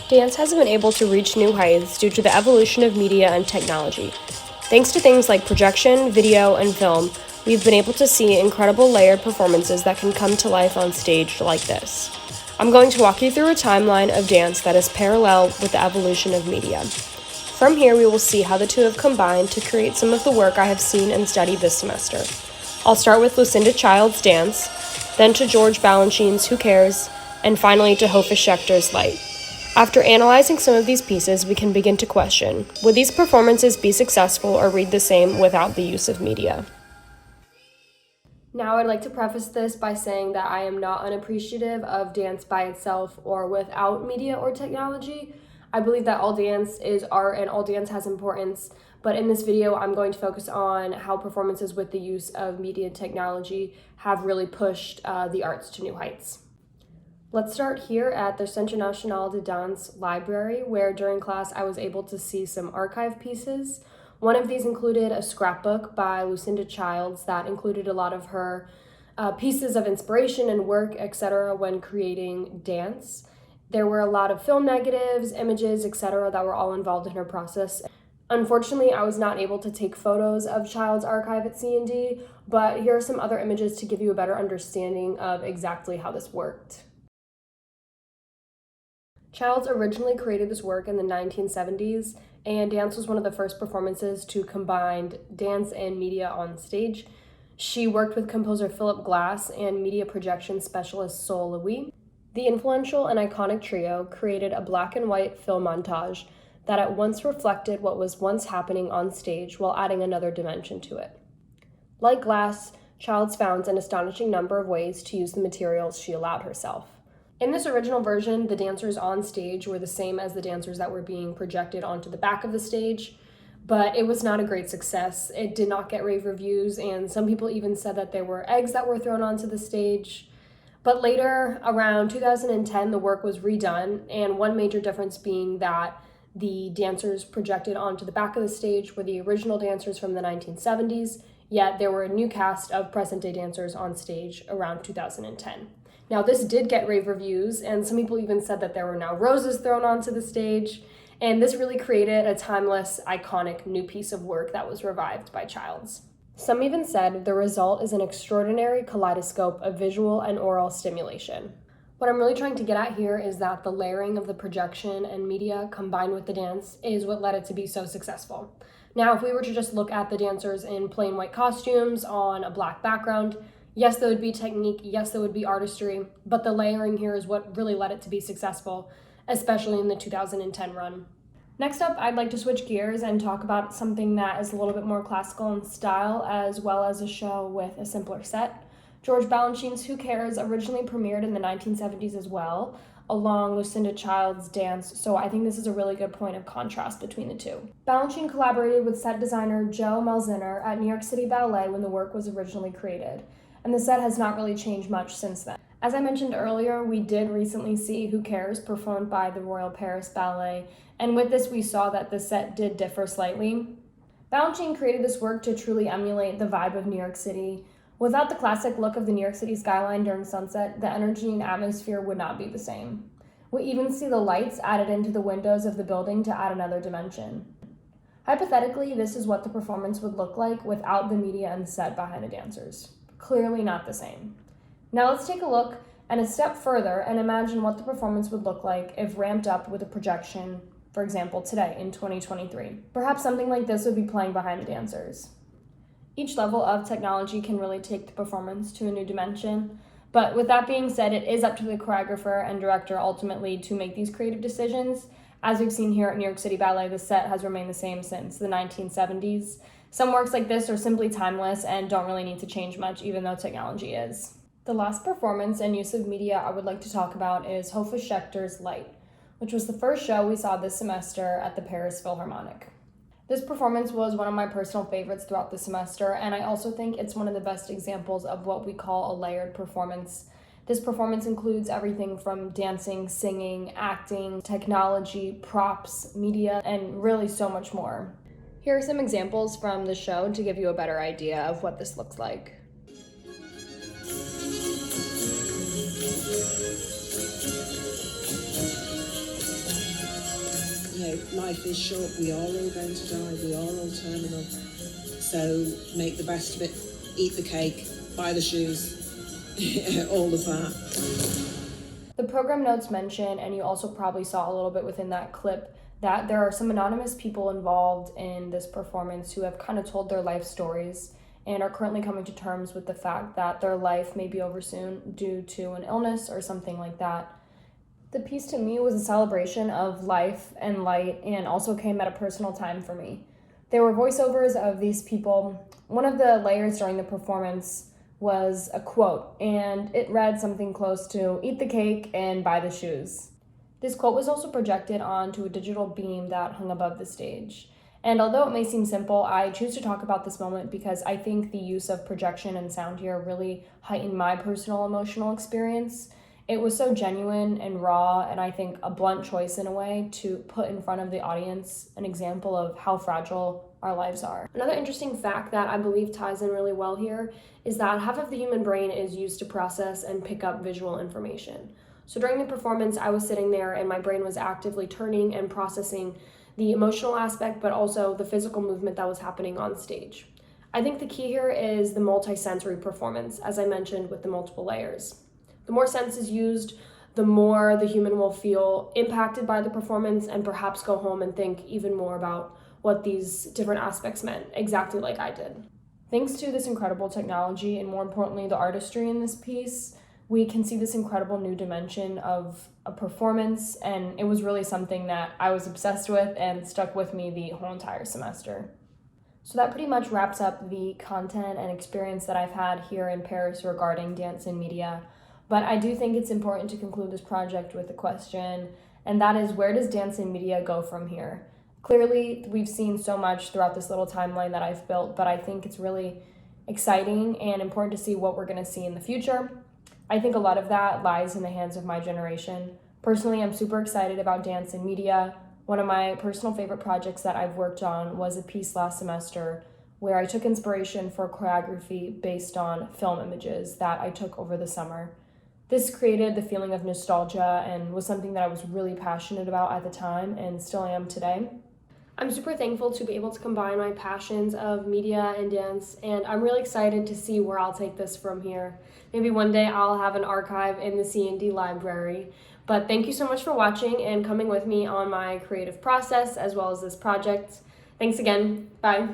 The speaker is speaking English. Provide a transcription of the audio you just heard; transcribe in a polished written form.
Dance has been able to reach new heights due to the evolution of media and technology. Thanks to things like projection, video, and film, we've been able to see incredible layered performances that can come to life on stage like this. I'm going to walk you through a timeline of dance that is parallel with the evolution of media. From here, we will see how the two have combined to create some of the work I have seen and studied this semester. I'll start with Lucinda Child's Dance, then to George Balanchine's Who Cares, and finally to Hoffa Schechter's Light. After analyzing some of these pieces, we can begin to question, would these performances be successful or read the same without the use of media? Now, I'd like to preface this by saying that I am not unappreciative of dance by itself or without media or technology. I believe that all dance is art and all dance has importance, but in this video, I'm going to focus on how performances with the use of media and technology have really pushed the arts to new heights. Let's start here at the Centre National de Danse library, where during class I was able to see some archive pieces. One of these included a scrapbook by Lucinda Childs that included a lot of her pieces of inspiration and work, etc. when creating dance. There were a lot of film negatives, images, etc. that were all involved in her process. Unfortunately, I was not able to take photos of Child's archive at C&D, but here are some other images to give you a better understanding of exactly how this worked. Childs originally created this work in the 1970s, and dance was one of the first performances to combine dance and media on stage. She worked with composer Philip Glass and media projection specialist Sol LeWitt. The influential and iconic trio created a black and white film montage that at once reflected what was once happening on stage while adding another dimension to it. Like Glass, Childs found an astonishing number of ways to use the materials she allowed herself. In this original version, the dancers on stage were the same as the dancers that were being projected onto the back of the stage, but it was not a great success. It did not get rave reviews, and some people even said that there were eggs that were thrown onto the stage. But later, around 2010, the work was redone, and one major difference being that the dancers projected onto the back of the stage were the original dancers from the 1970s, yet there were a new cast of present-day dancers on stage around 2010. Now, this did get rave reviews, and some people even said that there were now roses thrown onto the stage, and this really created a timeless, iconic new piece of work that was revived by Childs. Some even said the result is an extraordinary kaleidoscope of visual and oral stimulation. What I'm really trying to get at here is that the layering of the projection and media combined with the dance is what led it to be so successful. Now, if we were to just look at the dancers in plain white costumes on a black background, yes, there would be technique, yes, there would be artistry, but the layering here is what really led it to be successful, especially in the 2010 run. Next up, I'd like to switch gears and talk about something that is a little bit more classical in style, as well as a show with a simpler set. George Balanchine's Who Cares originally premiered in the 1970s as well, along Lucinda Child's Dance, so I think this is a really good point of contrast between the two. Balanchine collaborated with set designer Joe Malziner at New York City Ballet when the work was originally created, and the set has not really changed much since then. As I mentioned earlier, we did recently see Who Cares performed by the Royal Paris Ballet, and with this we saw that the set did differ slightly. Balanchine created this work to truly emulate the vibe of New York City. Without the classic look of the New York City skyline during sunset, the energy and atmosphere would not be the same. We even see the lights added into the windows of the building to add another dimension. Hypothetically, this is what the performance would look like without the media and set behind the dancers. Clearly not the same. Now let's take a look and a step further and imagine what the performance would look like if ramped up with a projection, for example, today in 2023. Perhaps something like this would be playing behind the dancers. Each level of technology can really take the performance to a new dimension, but with that being said, it is up to the choreographer and director ultimately to make these creative decisions. As we've seen here at New York City Ballet, the set has remained the same since the 1970s. Some works like this are simply timeless and don't really need to change much, even though technology is. The last performance and use of media I would like to talk about is Hoffa Schechter's Light, which was the first show we saw this semester at the Paris Philharmonic. This performance was one of my personal favorites throughout the semester, and I also think it's one of the best examples of what we call a layered performance. This performance includes everything from dancing, singing, acting, technology, props, media, and really so much more. Here are some examples from the show to give you a better idea of what this looks like. life is short. We are all going to die. We are all terminal. So make the best of it. Eat the cake. Buy the shoes. All of that. The program notes mention, and you also probably saw a little bit within that clip, that there are some anonymous people involved in this performance who have kind of told their life stories and are currently coming to terms with the fact that their life may be over soon due to an illness or something like that. The piece to me was a celebration of life and light and also came at a personal time for me. There were voiceovers of these people. One of the layers during the performance was a quote, and it read something close to "eat the cake and buy the shoes." This quote was also projected onto a digital beam that hung above the stage. And although it may seem simple, I choose to talk about this moment because I think the use of projection and sound here really heightened my personal emotional experience. It was so genuine and raw, and I think a blunt choice in a way to put in front of the audience an example of how fragile our lives are. Another interesting fact that I believe ties in really well here is that half of the human brain is used to process and pick up visual information. So during the performance, I was sitting there and my brain was actively turning and processing the emotional aspect, but also the physical movement that was happening on stage. I think the key here is the multi-sensory performance, as I mentioned, with the multiple layers. The more senses used, the more the human will feel impacted by the performance and perhaps go home and think even more about what these different aspects meant, exactly like I did. Thanks to this incredible technology and more importantly, the artistry in this piece, we can see this incredible new dimension of a performance, and it was really something that I was obsessed with and stuck with me the whole entire semester. So that pretty much wraps up the content and experience that I've had here in Paris regarding dance and media. But I do think it's important to conclude this project with a question, and that is, where does dance and media go from here? Clearly, we've seen so much throughout this little timeline that I've built, but I think it's really exciting and important to see what we're going to see in the future. I think a lot of that lies in the hands of my generation. Personally, I'm super excited about dance and media. One of my personal favorite projects that I've worked on was a piece last semester where I took inspiration for choreography based on film images that I took over the summer. This created the feeling of nostalgia and was something that I was really passionate about at the time and still am today. I'm super thankful to be able to combine my passions of media and dance, and I'm really excited to see where I'll take this from here. Maybe one day I'll have an archive in the C&D library. But thank you so much for watching and coming with me on my creative process as well as this project. Thanks again. Bye.